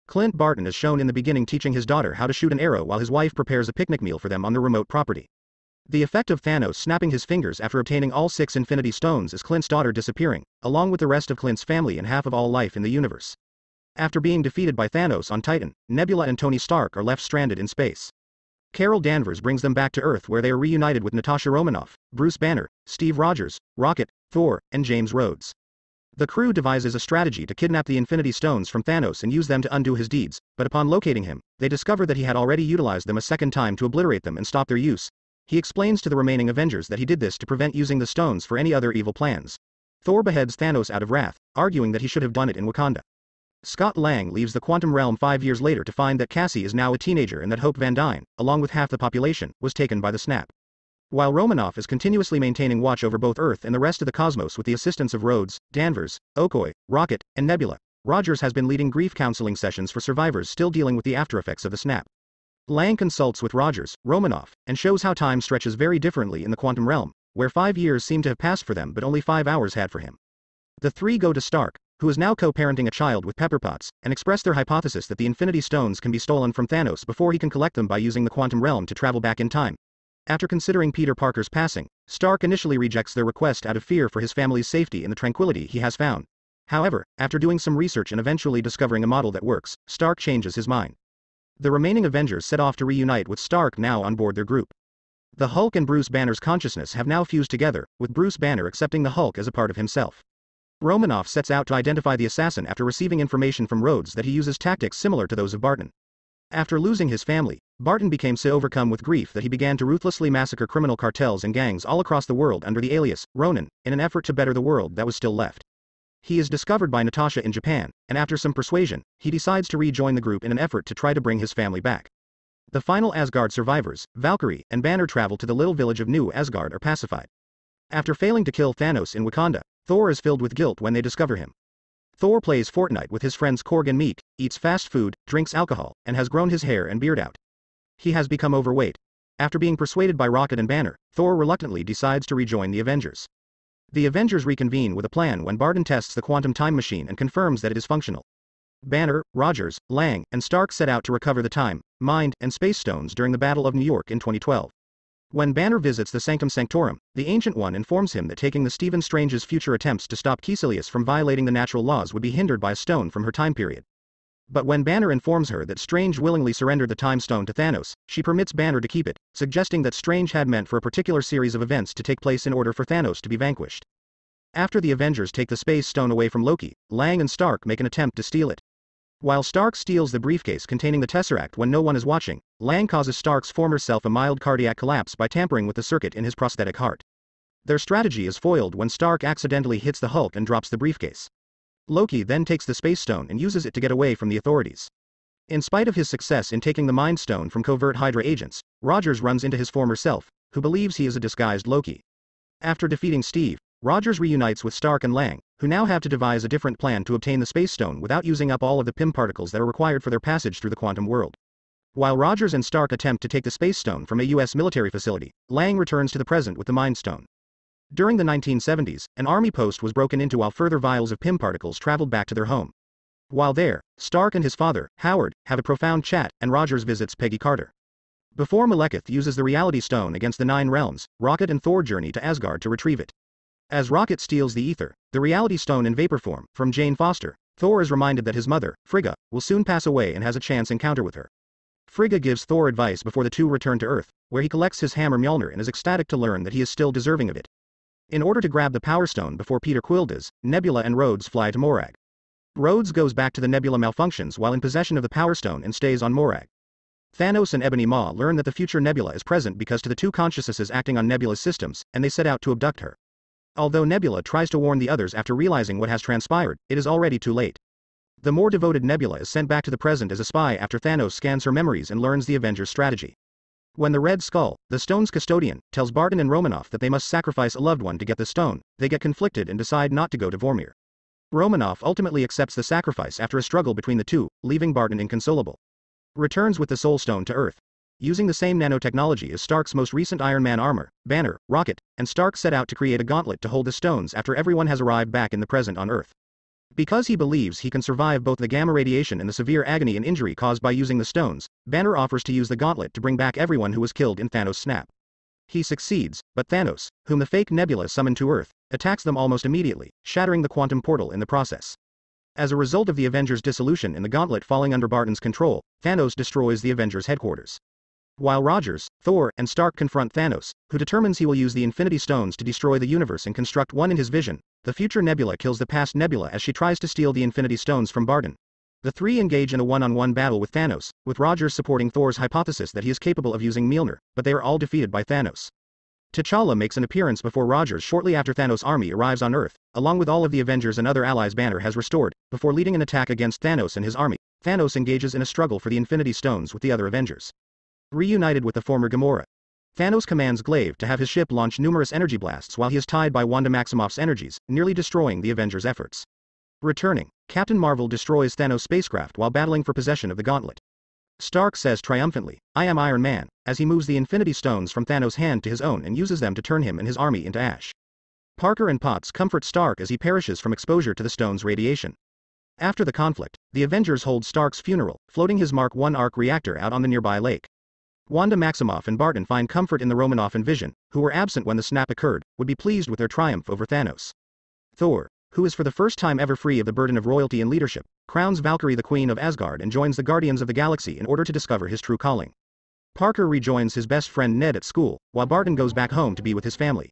Clint Barton is shown in the beginning teaching his daughter how to shoot an arrow while his wife prepares a picnic meal for them on their remote property. The effect of Thanos snapping his fingers after obtaining all 6 Infinity Stones is Clint's daughter disappearing, along with the rest of Clint's family and half of all life in the universe. After being defeated by Thanos on Titan, Nebula and Tony Stark are left stranded in space. Carol Danvers brings them back to Earth where they are reunited with Natasha Romanoff, Bruce Banner, Steve Rogers, Rocket, Thor, and James Rhodes. The crew devises a strategy to kidnap the Infinity Stones from Thanos and use them to undo his deeds, but upon locating him, they discover that he had already utilized them a second time to obliterate them and stop their use. He explains to the remaining Avengers that he did this to prevent using the stones for any other evil plans. Thor beheads Thanos out of wrath, arguing that he should have done it in Wakanda. Scott Lang leaves the quantum realm 5 years later to find that Cassie is now a teenager and that Hope Van Dyne, along with half the population, was taken by the snap. While Romanoff is continuously maintaining watch over both Earth and the rest of the cosmos with the assistance of Rhodes, Danvers, Okoye, Rocket, and Nebula, Rogers has been leading grief counseling sessions for survivors still dealing with the aftereffects of the snap. Lang consults with Rogers, Romanoff, and shows how time stretches very differently in the quantum realm, where 5 years seem to have passed for them but only 5 hours had for him. The three go to Stark, who is now co-parenting a child with Pepper Potts, and express their hypothesis that the Infinity Stones can be stolen from Thanos before he can collect them by using the quantum realm to travel back in time. After considering Peter Parker's passing, Stark initially rejects their request out of fear for his family's safety and the tranquility he has found. However, after doing some research and eventually discovering a model that works, Stark changes his mind. The remaining Avengers set off to reunite with Stark now on board their group. The Hulk and Bruce Banner's consciousness have now fused together, with Bruce Banner accepting the Hulk as a part of himself. Romanoff sets out to identify the assassin after receiving information from Rhodes that he uses tactics similar to those of Barton. After losing his family, Barton became so overcome with grief that he began to ruthlessly massacre criminal cartels and gangs all across the world under the alias Ronin, in an effort to better the world that was still left. He is discovered by Natasha in Japan, and after some persuasion, he decides to rejoin the group in an effort to try to bring his family back. The final Asgard survivors, Valkyrie and Banner, travel to the little village of New Asgard are pacified. After failing to kill Thanos in Wakanda, Thor is filled with guilt when they discover him. Thor plays Fortnite with his friends Korg and Meek, eats fast food, drinks alcohol, and has grown his hair and beard out. He has become overweight. After being persuaded by Rocket and Banner, Thor reluctantly decides to rejoin the Avengers. The Avengers reconvene with a plan when Barton tests the quantum time machine and confirms that it is functional. Banner, Rogers, Lang, and Stark set out to recover the time, mind, and space stones during the Battle of New York in 2012. When Banner visits the Sanctum Sanctorum, the Ancient One informs him that taking the Stephen Strange's future attempts to stop Caecilius from violating the natural laws would be hindered by a stone from her time period. But when Banner informs her that Strange willingly surrendered the Time Stone to Thanos, she permits Banner to keep it, suggesting that Strange had meant for a particular series of events to take place in order for Thanos to be vanquished. After the Avengers take the Space Stone away from Loki, Lang and Stark make an attempt to steal it. While Stark steals the briefcase containing the Tesseract when no one is watching, Lang causes Stark's former self a mild cardiac collapse by tampering with the circuit in his prosthetic heart. Their strategy is foiled when Stark accidentally hits the Hulk and drops the briefcase. Loki then takes the Space Stone and uses it to get away from the authorities. In spite of his success in taking the Mind Stone from covert Hydra agents, Rogers runs into his former self, who believes he is a disguised Loki. After defeating Steve, Rogers reunites with Stark and Lang, who now have to devise a different plan to obtain the Space Stone without using up all of the Pym particles that are required for their passage through the quantum world. While Rogers and Stark attempt to take the Space Stone from a US military facility, Lang returns to the present with the Mind Stone. During the 1970s, an army post was broken into while further vials of Pym particles traveled back to their home. While there, Stark and his father, Howard, have a profound chat, and Rogers visits Peggy Carter. Before Malekith uses the Reality Stone against the Nine Realms, Rocket and Thor journey to Asgard to retrieve it. As Rocket steals the ether, the Reality Stone in vapor form, from Jane Foster, Thor is reminded that his mother, Frigga, will soon pass away and has a chance encounter with her. Frigga gives Thor advice before the two return to Earth, where he collects his hammer Mjolnir and is ecstatic to learn that he is still deserving of it. In order to grab the Power Stone before Peter Quill does, Nebula and Rhodes fly to Morag. Rhodes goes back to the Nebula malfunctions while in possession of the Power Stone and stays on Morag. Thanos and Ebony Maw learn that the future Nebula is present because to the two consciousnesses acting on Nebula's systems, and they set out to abduct her. Although Nebula tries to warn the others after realizing what has transpired, it is already too late. The more devoted Nebula is sent back to the present as a spy after Thanos scans her memories and learns the Avengers' strategy. When the Red Skull, the stone's custodian, tells Barton and Romanoff that they must sacrifice a loved one to get the stone, they get conflicted and decide not to go to Vormir. Romanoff ultimately accepts the sacrifice after a struggle between the two, leaving Barton inconsolable. Returns with the Soul Stone to Earth. Using the same nanotechnology as Stark's most recent Iron Man armor, Banner, Rocket, and Stark set out to create a gauntlet to hold the stones after everyone has arrived back in the present on Earth. Because he believes he can survive both the gamma radiation and the severe agony and injury caused by using the stones, Banner offers to use the gauntlet to bring back everyone who was killed in Thanos' snap. He succeeds, but Thanos, whom the fake Nebula summoned to Earth, attacks them almost immediately, shattering the quantum portal in the process. As a result of the Avengers' dissolution and the gauntlet falling under Barton's control, Thanos destroys the Avengers' headquarters. While Rogers, Thor, and Stark confront Thanos, who determines he will use the Infinity Stones to destroy the universe and construct one in his vision, the future Nebula kills the past Nebula as she tries to steal the Infinity Stones from Barton. The three engage in a one-on-one battle with Thanos, with Rogers supporting Thor's hypothesis that he is capable of using Mjolnir, but they are all defeated by Thanos. T'Challa makes an appearance before Rogers shortly after Thanos' army arrives on Earth, along with all of the Avengers and other allies Banner has restored. Before leading an attack against Thanos and his army, Thanos engages in a struggle for the Infinity Stones with the other Avengers. Reunited with the former Gamora, Thanos commands Glaive to have his ship launch numerous energy blasts while he is tied by Wanda Maximoff's energies, nearly destroying the Avengers' efforts. Returning, Captain Marvel destroys Thanos' spacecraft while battling for possession of the gauntlet. Stark says triumphantly, "I am Iron Man," as he moves the Infinity Stones from Thanos' hand to his own and uses them to turn him and his army into ash. Parker and Potts comfort Stark as he perishes from exposure to the stone's radiation. After the conflict, the Avengers hold Stark's funeral, floating his Mark I arc reactor out on the nearby lake. Wanda Maximoff and Barton find comfort in the Romanoff and Vision, who were absent when the snap occurred, would be pleased with their triumph over Thanos. Thor, who is for the first time ever free of the burden of royalty and leadership, crowns Valkyrie the Queen of Asgard and joins the Guardians of the Galaxy in order to discover his true calling. Parker rejoins his best friend Ned at school, while Barton goes back home to be with his family.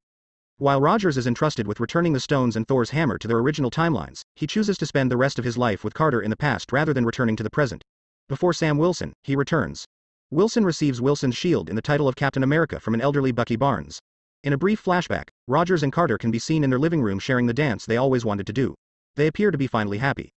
While Rogers is entrusted with returning the stones and Thor's hammer to their original timelines, he chooses to spend the rest of his life with Carter in the past rather than returning to the present. Before Sam Wilson, he returns. Wilson receives Wilson's shield in the title of Captain America from an elderly Bucky Barnes. In a brief flashback, Rogers and Carter can be seen in their living room sharing the dance they always wanted to do. They appear to be finally happy.